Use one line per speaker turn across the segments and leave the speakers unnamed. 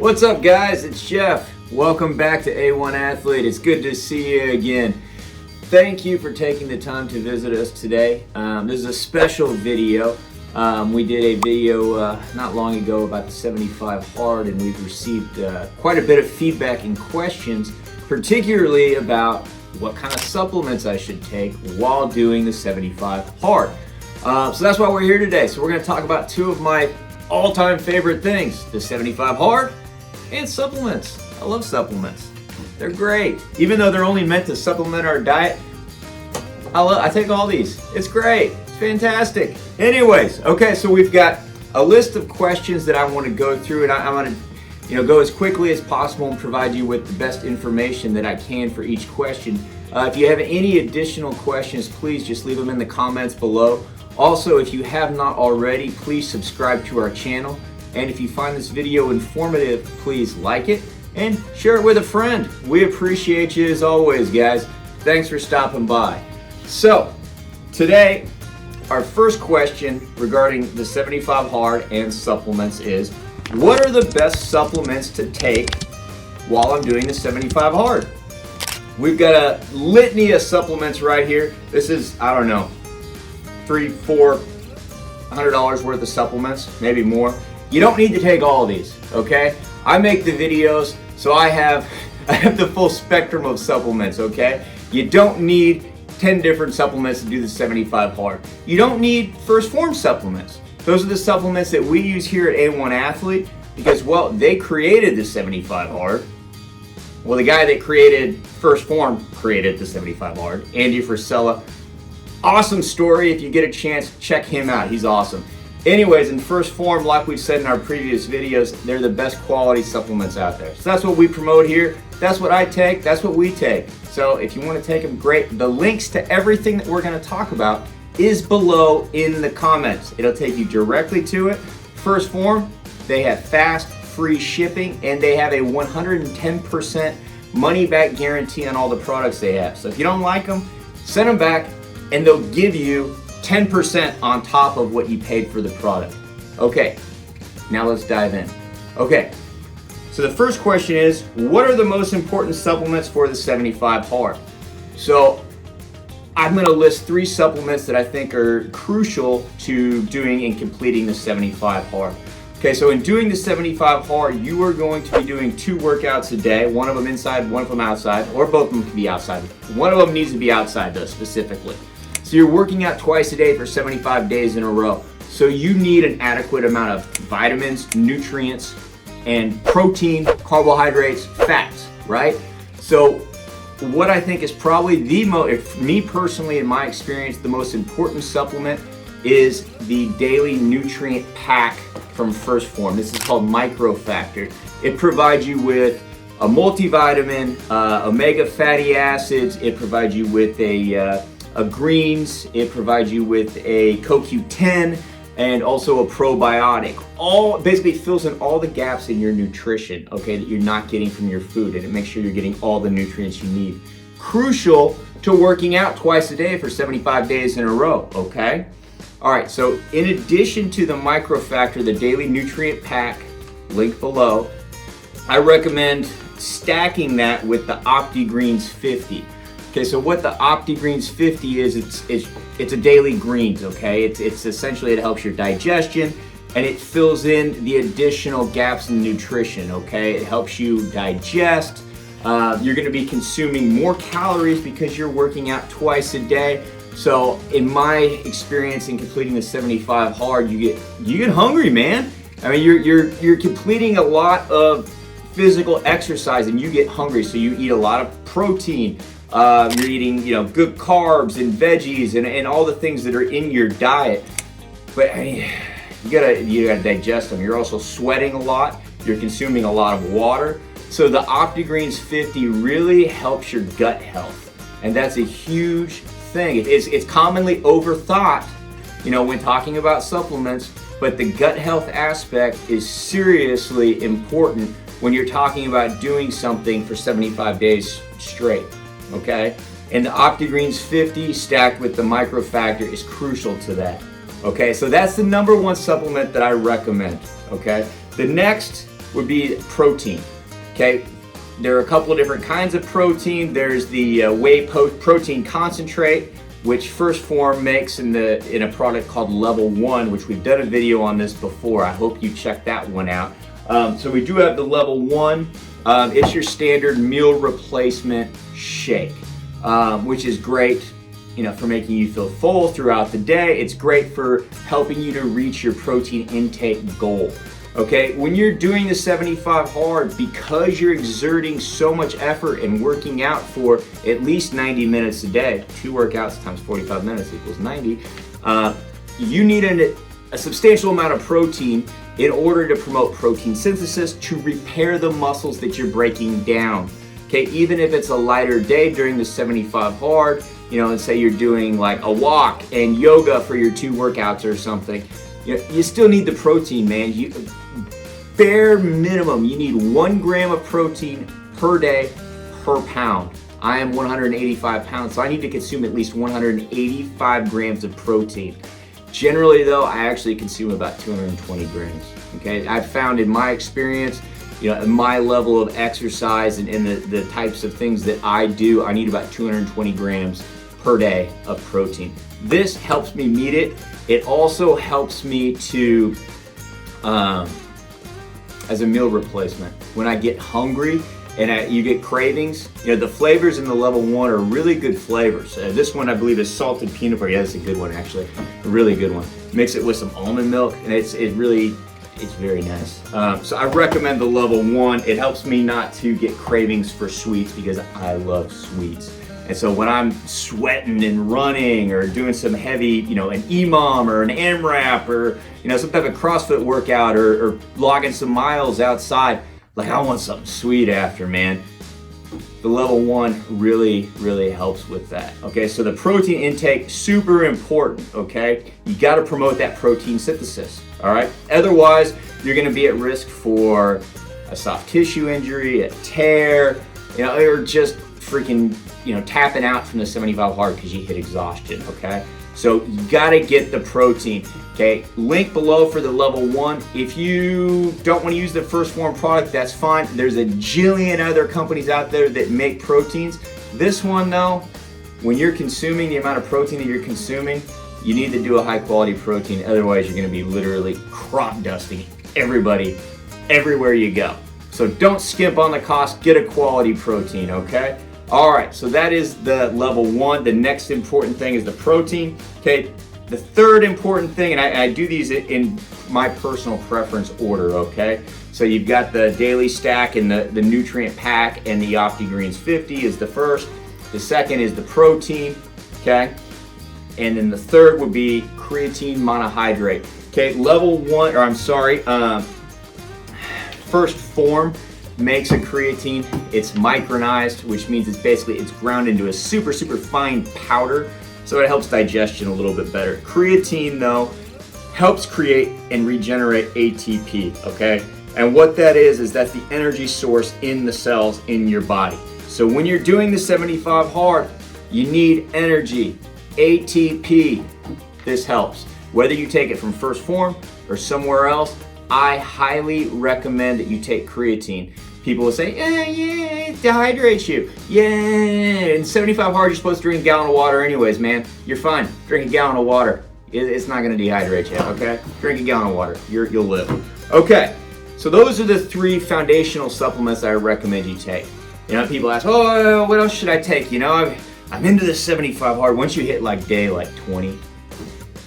What's up, guys? It's Jeff. Welcome back to A1 Athlete. It's good to see you again. Thank you for taking the time to visit us today. This is a special video. We did a video not long ago about the 75 hard, and we've received quite a bit of feedback and questions, particularly about what kind of supplements I should take while doing the 75 hard. So that's why we're here today. So we're going to talk about two of my all-time favorite things, the 75 hard and supplements. I love supplements. They're great. Even though they're only meant to supplement our diet, I take all these. It's great. It's fantastic. Anyways, okay, so we've got a list of questions that I want to go through, and I want to go as quickly as possible and provide you with the best information that I can for each question. If you have any additional questions, please just leave them in the comments below. Also, if you have not already, please subscribe to our channel. And if you find this video informative, please like it and share it with a friend. We appreciate you as always, guys. Thanks for stopping by. So, today, our first question regarding the 75 hard and supplements is, what are the best supplements to take while I'm doing the 75 hard? We've got a litany of supplements right here. This is, I don't know, $300-$400 worth of supplements, maybe more. You don't need to take all of these, okay? I make the videos, so I have the full spectrum of supplements, okay? You don't need 10 different supplements to do the 75 hard. You don't need first form supplements. Those are the supplements that we use here at A1 Athlete because, well, they created the 75 hard. Well, the guy that created first form created the 75 hard, Andy Frisella. Awesome story. If you get a chance, check him out. He's awesome. Anyways, in first form, like we've said in our previous videos, they're the best quality supplements out there. So that's what we promote here. That's what I take. That's what we take. So if you want to take them, great. The links to everything that we're going to talk about is below in the comments. It'll take you directly to it. First form, they have fast, free shipping, and they have a 110% money back guarantee on all the products they have. So if you don't like them, send them back and they'll give you 10% on top of what you paid for the product. Okay, now let's dive in. Okay, so the first question is, what are the most important supplements for the 75 hard? So I'm going to list 3 supplements that I think are crucial to doing and completing the 75 hard. Okay, so in doing the 75 hard, you are going to be doing 2 workouts a day, one of them inside, one of them outside, or both of them can be outside. One of them needs to be outside though, specifically. So you're working out twice a day for 75 days in a row. So you need an adequate amount of vitamins, nutrients, and protein, carbohydrates, fats, right? So what I think is probably me personally, in my experience, the most important supplement is the daily nutrient pack from First Form. This is called Microfactor. It provides you with a multivitamin, omega fatty acids. It provides you with a greens. It provides you with a CoQ10 and also a probiotic. All basically fills in all the gaps in your nutrition, okay, that you're not getting from your food, and it makes sure you're getting all the nutrients you need. Crucial to working out twice a day for 75 days in a row, okay? All right, so in addition to the Microfactor, the daily nutrient pack, link below, I recommend stacking that with the OptiGreens 50. Okay, so what the OptiGreens 50 is, it's a daily greens, okay? It's essentially, it helps your digestion and it fills in the additional gaps in nutrition, okay? It helps you digest. You're gonna be consuming more calories because you're working out twice a day. So in my experience in completing the 75 hard, you get hungry, man. I mean, you're completing a lot of physical exercise and you get hungry, so you eat a lot of protein. You're eating, good carbs and veggies and all the things that are in your diet. But I mean, you gotta digest them. You're also sweating a lot. You're consuming a lot of water. So the OptiGreens 50 really helps your gut health, and that's a huge thing. It's commonly overthought, when talking about supplements, but the gut health aspect is seriously important when you're talking about doing something for 75 days straight. Okay, and the OptiGreens 50 stacked with the Microfactor is crucial to that. Okay, so that's the #1 supplement that I recommend. Okay, the next would be protein. Okay, there are a couple of different kinds of protein. There's the whey protein concentrate, which First Form makes in a product called Level 1, which we've done a video on this before. I hope you check that one out. So we do have the Level 1. It's your standard meal replacement shake, which is great, you know, for making you feel full throughout the day. It's great for helping you to reach your protein intake goal. Okay, when you're doing the 75 hard, because you're exerting so much effort and working out for at least 90 minutes a day, 2 workouts times 45 minutes equals 90, you need a substantial amount of protein in order to promote protein synthesis to repair the muscles that you're breaking down. Okay, even if it's a lighter day during the 75 hard, you know, and say you're doing like a walk and yoga for your 2 workouts or something, you still need the protein, man. Bare minimum, you need 1 gram of protein per day per pound. I am 185 pounds, so I need to consume at least 185 grams of protein. Generally though, I actually consume about 220 grams. Okay, I've found in my experience, you know, at my level of exercise and in the types of things that I do, I need about 220 grams per day of protein. This helps me meet it. It also helps me to, as a meal replacement, when I get hungry and you get cravings, you know, the flavors in the Level 1 are really good flavors. This one I believe is salted peanut butter. Yeah, that's a good one actually, a really good one. Mix it with some almond milk and it's very nice. So I recommend the Level 1. It helps me not to get cravings for sweets because I love sweets. And so when I'm sweating and running or doing some heavy, you know, an EMOM or an AMRAP or, you know, some type of CrossFit workout or logging some miles outside, like I want something sweet after, man. The Level 1 really, really helps with that. Okay, so the protein intake, super important, okay? You gotta promote that protein synthesis, all right? Otherwise, you're gonna be at risk for a soft tissue injury, a tear, you know, or just freaking, you know, tapping out from the 75 hard because you hit exhaustion, okay? So you gotta get the protein, okay? Link below for the Level 1. If you don't wanna use the First Form product, that's fine. There's a jillion other companies out there that make proteins. This one though, when you're consuming the amount of protein that you're consuming, you need to do a high quality protein, otherwise you're gonna be literally crop dusting everybody, everywhere you go. So don't skimp on the cost, get a quality protein, okay? All right, so that is the Level 1. The next important thing is the protein. Okay, the third important thing, and I do these in my personal preference order, okay? So you've got the Daily Stack and the Nutrient Pack and the OptiGreens 50 is the first. The second is the protein, okay? And then the third would be creatine monohydrate. Okay, Level 1, or I'm sorry, First Form makes a creatine. It's micronized, which means it's ground into a super fine powder, so it helps digestion a little bit better. Creatine though helps create and regenerate ATP, okay? And what that is that's the energy source in the cells in your body. So when you're doing the 75 hard, you need energy, ATP. This helps. Whether you take it from First Form or somewhere else, I highly recommend that you take creatine. People will say, yeah, it dehydrates you. Yeah, in 75 hard, you're supposed to drink a gallon of water anyways, man. You're fine. Drink a gallon of water. It's not gonna dehydrate you, okay? Drink a gallon of water, you'll live. Okay, so those are the 3 foundational supplements I recommend you take. You know, people ask, oh, what else should I take? You know, I'm into the 75 hard. Once you hit like day 20,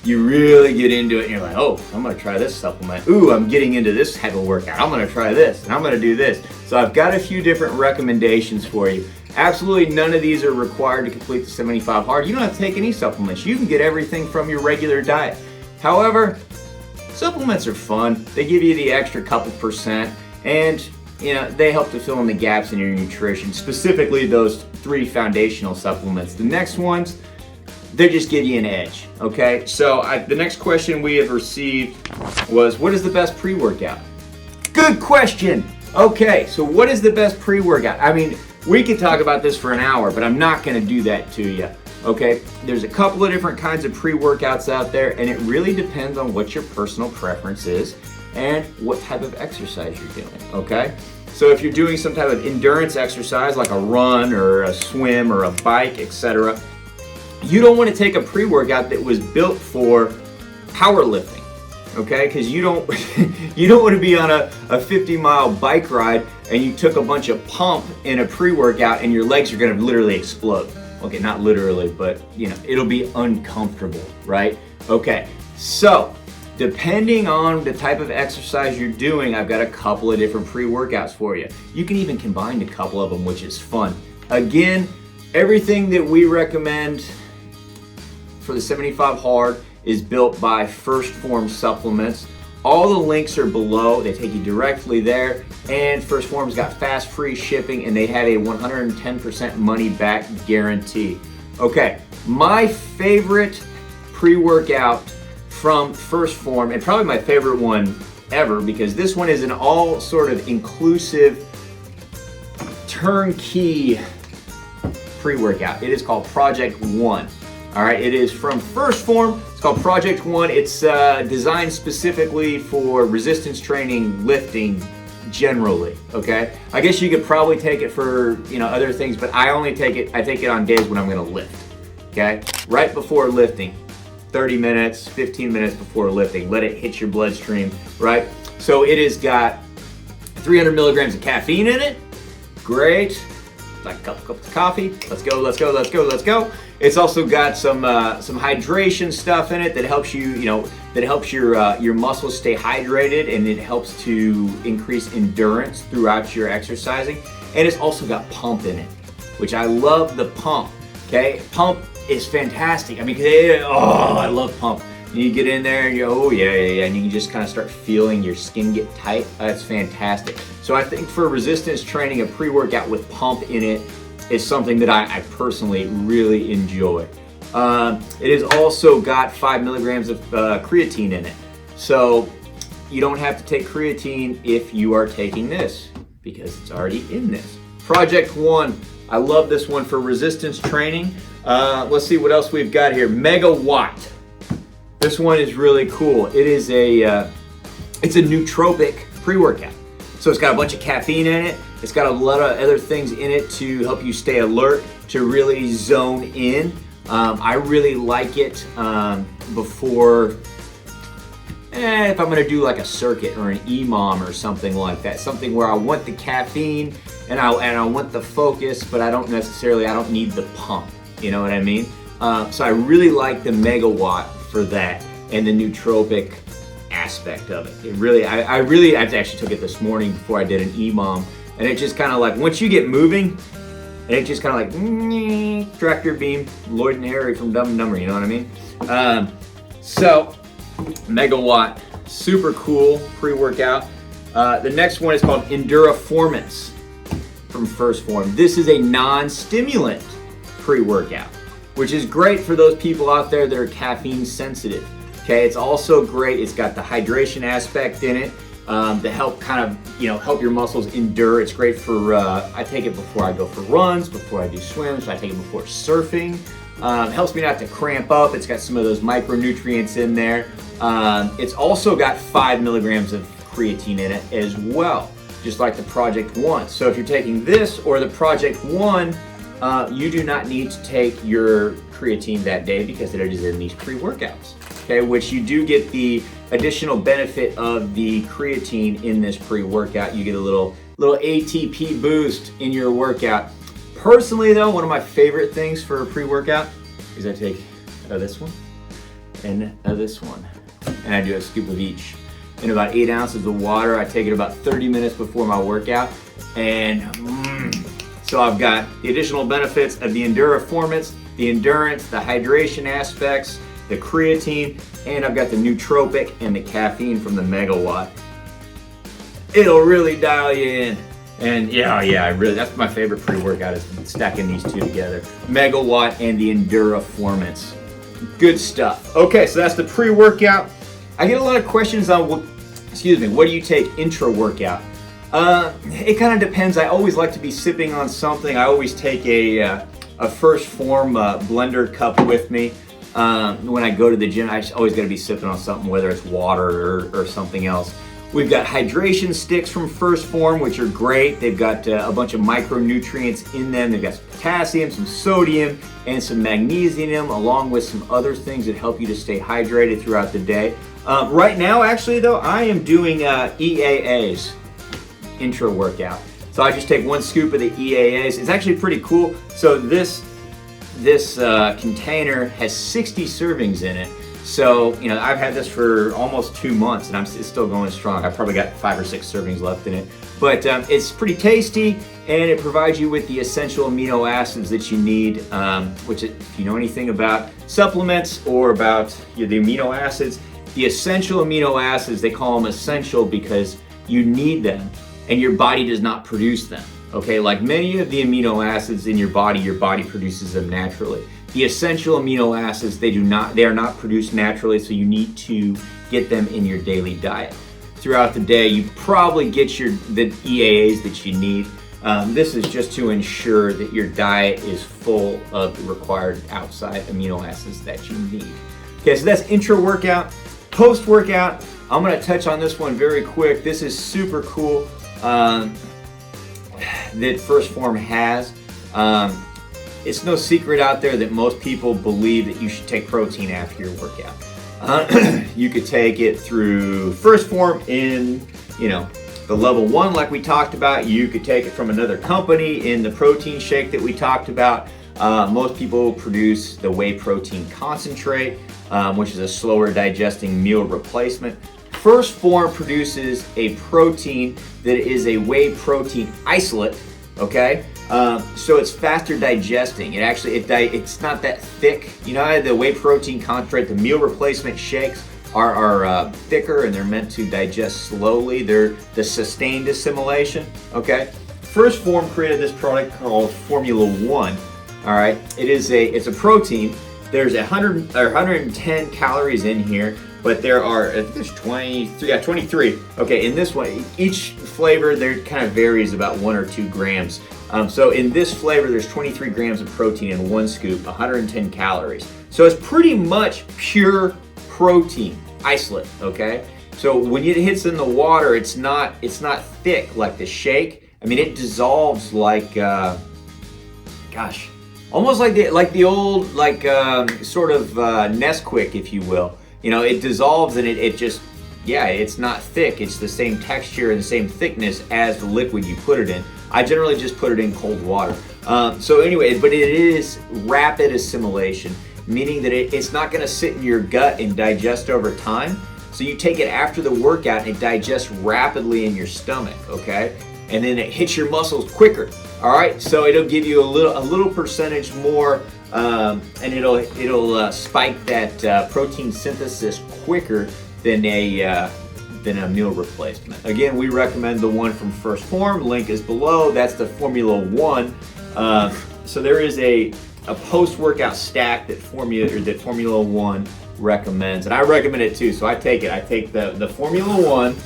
you really get into it and you're like, oh, I'm gonna try this supplement. Ooh, I'm getting into this type of workout. I'm gonna try this and I'm gonna do this. So I've got a few different recommendations for you. Absolutely none of these are required to complete the 75 hard. You don't have to take any supplements. You can get everything from your regular diet. However, supplements are fun. They give you the extra couple percent and you know, they help to fill in the gaps in your nutrition, specifically those 3 foundational supplements. The next ones, they just give you an edge, okay? So the next question we have received was, what is the best pre-workout? Good question. Okay, so what is the best pre-workout? I mean, we could talk about this for an hour, but I'm not gonna do that to you, okay? There's a couple of different kinds of pre-workouts out there, and it really depends on what your personal preference is and what type of exercise you're doing, okay? So if you're doing some type of endurance exercise like a run or a swim or a bike, etc., you don't want to take a pre-workout that was built for powerlifting, okay? Because you don't you don't want to be on a 50-mile bike ride and you took a bunch of pump in a pre-workout and your legs are going to literally explode. Okay, not literally, but you know, it'll be uncomfortable, right? Okay, so depending on the type of exercise you're doing, I've got a couple of different pre-workouts for you. You can even combine a couple of them, which is fun. Again, everything that we recommend for the 75 Hard is built by First Form Supplements. All the links are below. They take you directly there. And First Form's got fast, free shipping, and they have a 110% money back guarantee. Okay, my favorite pre-workout from First Form, and probably my favorite one ever, because this one is an all sort of inclusive, turnkey pre-workout. It is called Project One. All right, it is from First Form. It's called Project One. It's designed specifically for resistance training, lifting, generally. Okay, I guess you could probably take it for other things, but I only take it. I take it on days when I'm going to lift. Okay, right before lifting, 30 minutes, 15 minutes before lifting. Let it hit your bloodstream. Right. So it has got 300 milligrams of caffeine in it. Great. Like a couple cups of coffee. Let's go, let's go, let's go, let's go. It's also got some hydration stuff in it that helps your muscles stay hydrated, and it helps to increase endurance throughout your exercising. And it's also got pump in it, which I love the pump. Okay, pump is fantastic. I mean, I love pump. You get in there and and you can just kind of start feeling your skin get tight. That's fantastic. So I think for resistance training, a pre-workout with pump in it is something that I personally really enjoy. It has also got 5 milligrams of creatine in it. So you don't have to take creatine if you are taking this, because it's already in this. Project One, I love this one for resistance training. Let's see what else we've got here. Megawatt. This one is really cool. It is it's a nootropic pre-workout. So it's got a bunch of caffeine in it. It's got a lot of other things in it to help you stay alert, to really zone in. I really like it before, if I'm gonna do like a circuit or an EMOM or something like that. Something where I want the caffeine and I want the focus, but I don't need the pump. You know what I mean? So I really like the Megawatt for that and the nootropic aspect of it. I actually took it this morning before I did an EMOM, and it just kind of like, once you get moving, it just kind of like tractor beam, Lloyd and Harry from Dumb and Dumber, you know what I mean? So Megawatt, super cool pre-workout. The next one is called Enduraformance from First Form. This is a non-stimulant pre-workout, which is great for those people out there that are caffeine sensitive. Okay, it's also great. It's got the hydration aspect in it to help kind of help your muscles endure. It's great for I take it before I go for runs, before I do swims. I take it before surfing. It helps me not to cramp up. It's got some of those micronutrients in there. It's also got 5 milligrams of creatine in it as well, just like the Project One. So if you're taking this or the Project One, you do not need to take your creatine that day because it is in these pre-workouts. Okay, which you do get the additional benefit of the creatine in this pre-workout. You get a little ATP boost in your workout. Personally though, one of my favorite things for a pre-workout is I take this one and this one, and I do a scoop of each in about 8 ounces of water. I take it about 30 minutes before my workout, and so I've got the additional benefits of the Enduraformance, the endurance, the hydration aspects, the creatine, and I've got the nootropic and the caffeine from the Megawatt. It'll really dial you in. And that's my favorite pre-workout, is stacking these two together. Megawatt and the Enduraformance. Good stuff. Okay, so that's the pre-workout. I get a lot of questions on what do you take intra-workout? It kind of depends. I always like to be sipping on something. I always take a First Form blender cup with me. When I go to the gym, I always got to be sipping on something, whether it's water or something else. We've got hydration sticks from First Form, which are great. They've got a bunch of micronutrients in them. They've got some potassium, some sodium, and some magnesium, along with some other things that help you to stay hydrated throughout the day. Right now, actually, though, I am doing EAAs, intro workout. So I just take 1 scoop of the EAAs. It's actually pretty cool. So this container has 60 servings in it. So, you know, I've had this for almost 2 months and it's still going strong. I've probably got 5 or 6 servings left in it. But it's pretty tasty, and it provides you with the essential amino acids that you need, which if you know anything about supplements or about the amino acids, the essential amino acids, they call them essential because you need them and your body does not produce them. Okay, like many of the amino acids in your body produces them naturally. The essential amino acids, they are not produced naturally, so you need to get them in your daily diet. Throughout the day, you probably get the EAAs that you need. This is just to ensure that your diet is full of the required outside amino acids that you need. Okay, so that's intro workout. Post workout, I'm gonna touch on this one very quick. This is super cool that First Form has. It's no secret out there that most people believe that you should take protein after your workout. You could take it through First Form in, the level 1 like we talked about. You could take it from another company in the protein shake that we talked about. Most people produce the whey protein concentrate, which is a slower digesting meal replacement. First Form produces a protein that is a whey protein isolate, okay? So it's faster digesting. It's not that thick. You know, the whey protein concentrate, the meal replacement shakes are thicker and they're meant to digest slowly. They're the sustained assimilation, okay? First Form created this product called Formula 1, all right? It's a protein. There's 110 calories in here, but there are, I think there's 23. Okay, in this one, each flavor there kind of varies about 1 or 2 grams. So in this flavor, there's 23 grams of protein in 1 scoop, 110 calories. So it's pretty much pure protein isolate, okay? So when it hits in the water, it's not thick like the shake. I mean, it dissolves like, almost like the old, sort of Nesquik, if you will. You know, it dissolves and it just, it's not thick. It's the same texture and the same thickness as the liquid you put it in. I generally just put it in cold water. So anyway, but it is rapid assimilation, meaning that it's not gonna sit in your gut and digest over time. So you take it after the workout and it digests rapidly in your stomach, okay? And then it hits your muscles quicker, all right? So it'll give you a little percentage more, and it'll spike that protein synthesis quicker than a meal replacement. Again, we recommend the one from First Form. Link is below. That's the Formula 1. So there is a post-workout stack that Formula 1 recommends, and I recommend it too. So I take the Formula 1,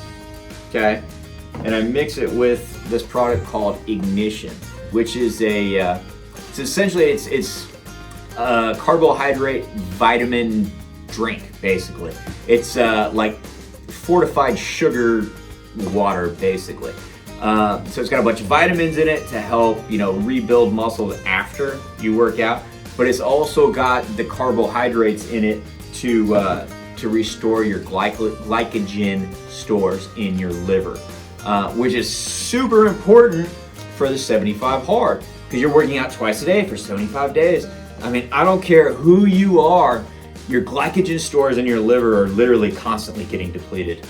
okay, and I mix it with this product called Ignition, which is it's essentially a carbohydrate vitamin drink, basically. It's like fortified sugar water, basically. So it's got a bunch of vitamins in it to help, rebuild muscles after you work out, but it's also got the carbohydrates in it to restore your glycogen stores in your liver, which is super important for the 75 hard, because you're working out twice a day for 75 days. I mean, I don't care who you are, your glycogen stores in your liver are literally constantly getting depleted.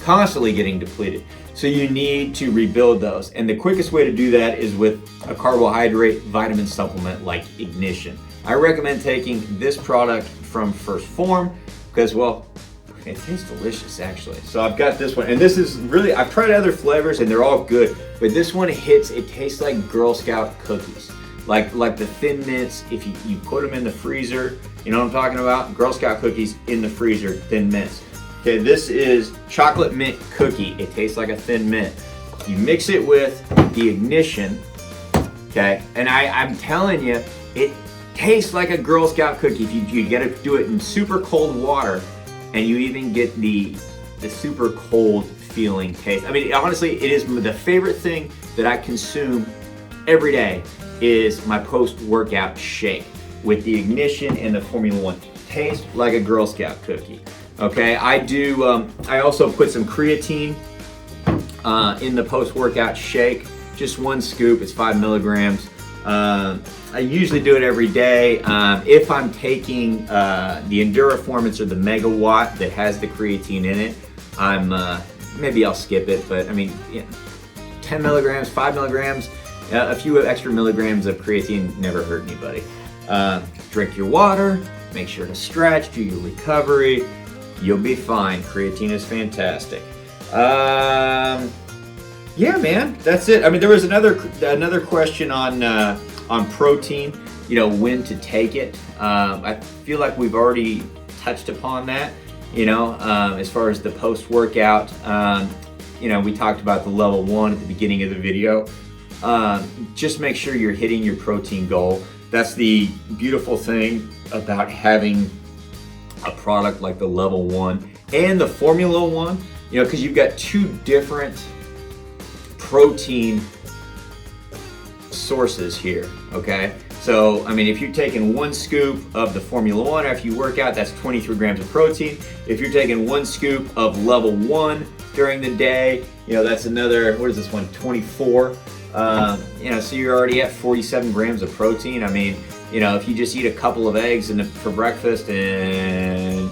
Constantly getting depleted. So you need to rebuild those. And the quickest way to do that is with a carbohydrate vitamin supplement like Ignition. I recommend taking this product from First Form because, well, it tastes delicious actually. So I've got this one, and this is really, I've tried other flavors and they're all good, but this one it tastes like Girl Scout cookies. Like the Thin Mints, if you put them in the freezer, you know what I'm talking about? Girl Scout cookies in the freezer, Thin Mints. Okay, this is chocolate mint cookie. It tastes like a Thin Mint. You mix it with the Ignition, okay? And I'm telling you, it tastes like a Girl Scout cookie. If you gotta do it in super cold water, and you even get the super cold feeling taste. I mean, honestly, it is the favorite thing that I consume every day is my post-workout shake with the Ignition and the Formula One. Tastes like a Girl Scout cookie. Okay, I do. I also put some creatine in the post-workout shake. Just 1 scoop. It's 5 milligrams. I usually do it every day. If I'm taking the Enduraformance or the Megawatt that has the creatine in it, maybe I'll skip it. But I mean, 10 milligrams, 5 milligrams, a few extra milligrams of creatine never hurt anybody. Drink your water. Make sure to stretch. Do your recovery. You'll be fine. Creatine is fantastic. Yeah, man, that's it. I mean, there was another question on protein. When to take it. I feel like we've already touched upon that. As far as the post-workout, we talked about the level 1 at the beginning of the video. Just make sure you're hitting your protein goal. That's the beautiful thing about having a product like the level 1 and the Formula 1, because you've got 2 different protein sources here, okay? So, I mean, if you're taking 1 scoop of the Formula 1 after you work out, that's 23 grams of protein. If you're taking 1 scoop of level 1 during the day, that's another, what is this one, 24. So you're already at 47 grams of protein. I mean, if you just eat a couple of eggs for breakfast and,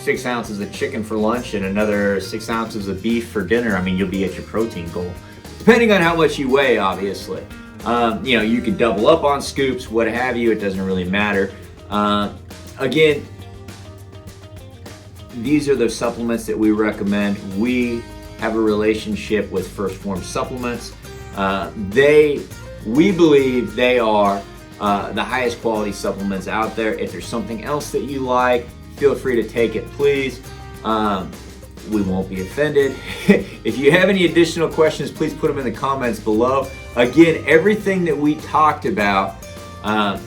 6 ounces of chicken for lunch and another 6 ounces of beef for dinner, I mean, you'll be at your protein goal. Depending on how much you weigh, obviously. You could double up on scoops, what have you, it doesn't really matter. Again, these are the supplements that we recommend. We have a relationship with First Form Supplements. We believe they are the highest quality supplements out there. If there's something else that you like, feel free to take it, please. We won't be offended. If you have any additional questions, please put them in the comments below. Again, everything that we talked about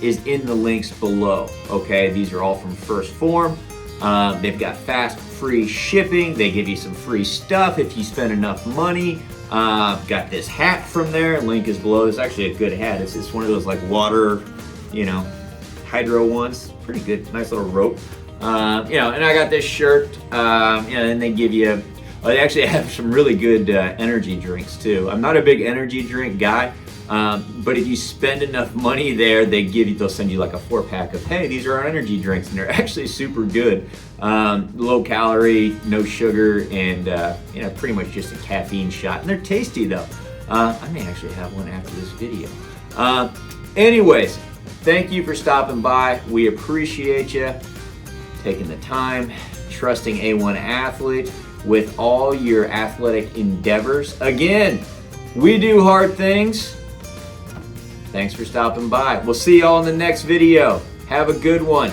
is in the links below, okay? These are all from First Form. They've got fast, free shipping. They give you some free stuff if you spend enough money. Got this hat from there. Link is below. It's actually a good hat. It's one of those like water, hydro ones. Pretty good. Nice little rope. And I got this shirt. And they give you, they actually have some really good energy drinks too. I'm not a big energy drink guy, but if you spend enough money there, they'll send you like a 4-pack of, hey, these are our energy drinks, and they're actually super good. Low calorie, no sugar, and pretty much just a caffeine shot. And they're tasty though. I may actually have one after this video. Anyways, thank you for stopping by. We appreciate you taking the time, trusting A1 Athlete with all your athletic endeavors. Again, we do hard things. Thanks for stopping by. We'll see y'all in the next video. Have a good one.